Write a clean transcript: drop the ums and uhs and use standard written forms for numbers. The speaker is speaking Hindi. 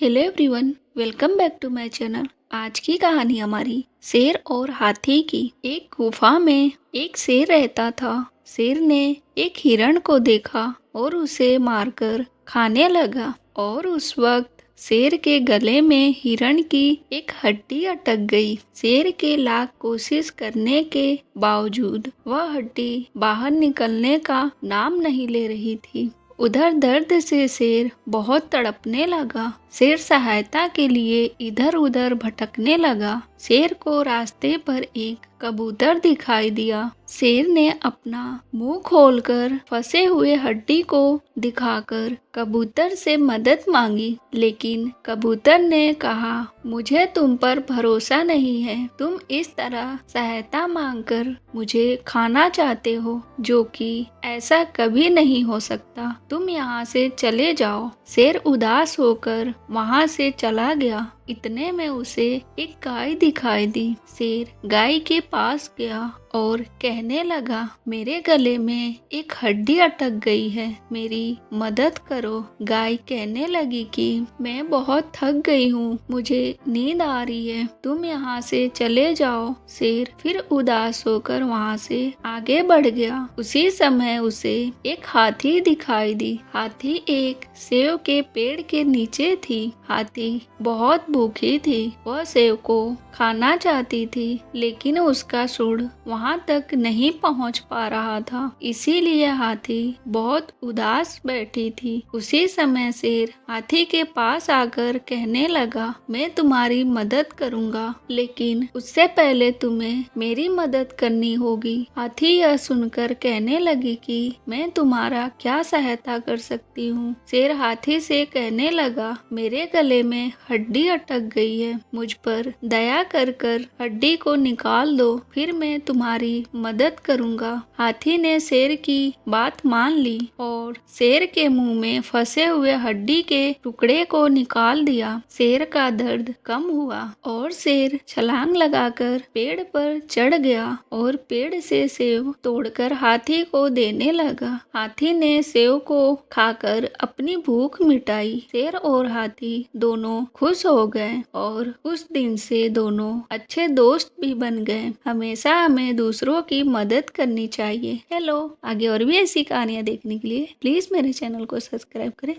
Hello everyone, welcome back to my channel. आज की कहानी हमारी शेर और हाथी की। एक गुफा में एक शेर रहता था। शेर ने एक हिरण को देखा और उसे मारकर खाने लगा और उस वक्त शेर के गले में हिरण की एक हड्डी अटक गई। शेर के लाख कोशिश करने के बावजूद वह हड्डी बाहर निकलने का नाम नहीं ले रही थी। उधर दर्द से शेर बहुत तड़पने लगा। शेर सहायता के लिए इधर उधर भटकने लगा। शेर को रास्ते पर एक कबूतर दिखाई दिया। शेर ने अपना मुंह खोलकर फंसे हुए हड्डी को दिखाकर कबूतर से मदद मांगी, लेकिन कबूतर ने कहा, मुझे तुम पर भरोसा नहीं है। तुम इस तरह सहायता मांगकर मुझे खाना चाहते हो, जो कि ऐसा कभी नहीं हो सकता। तुम यहाँ से चले जाओ। शेर उदास होकर वहाँ से चला गया। इतने में उसे एक गाय दिखाई दी। शेर गाय के पास गया और कहने लगा, मेरे गले में एक हड्डी अटक गई है, मेरी मदद करो। गाय कहने लगी कि मैं बहुत थक गई हूँ, मुझे नींद आ रही है, तुम यहाँ से चले जाओ। शेर फिर उदास होकर वहाँ से आगे बढ़ गया। उसी समय उसे एक हाथी दिखाई दी। हाथी एक सेव के पेड़ के नीचे थी। हाथी बहुत भूखी थी। वह सेव को खाना चाहती थी, लेकिन उसका सूंड वहां तक नहीं पहुंच पा रहा था, इसीलिए हाथी बहुत उदास बैठी थी। उसी समय शेर हाथी के पास आकर कहने लगा, मैं तुम्हारी मदद करूंगा, लेकिन उससे पहले तुम्हें मेरी मदद करनी होगी। हाथी यह सुनकर कहने लगी कि मैं तुम्हारा क्या सहायता कर सकती हूँ। शेर हाथी से कहने लगा, मेरे गले में हड्डी अटक गई है, मुझ पर दया कर कर हड्डी को निकाल दो, फिर मैं तुम्हारी मदद करूंगा। हाथी ने शेर की बात मान ली और शेर के मुंह में फंसे हुए हड्डी के टुकड़े को निकाल दिया। शेर का दर्द कम हुआ और शेर छलांग लगाकर पेड़ पर चढ़ गया और पेड़ से सेव तोड़कर हाथी को देने लगा। हाथी ने सेव को खाकर अपनी भूख मिटाई। शेर और हाथी दोनों खुश हो गए और उस दिन से दोनों अच्छे दोस्त भी बन गए। हमेशा हमें दूसरों की मदद करनी चाहिए। हेलो, आगे और भी ऐसी कहानियाँ देखने के लिए प्लीज मेरे चैनल को सब्सक्राइब करें।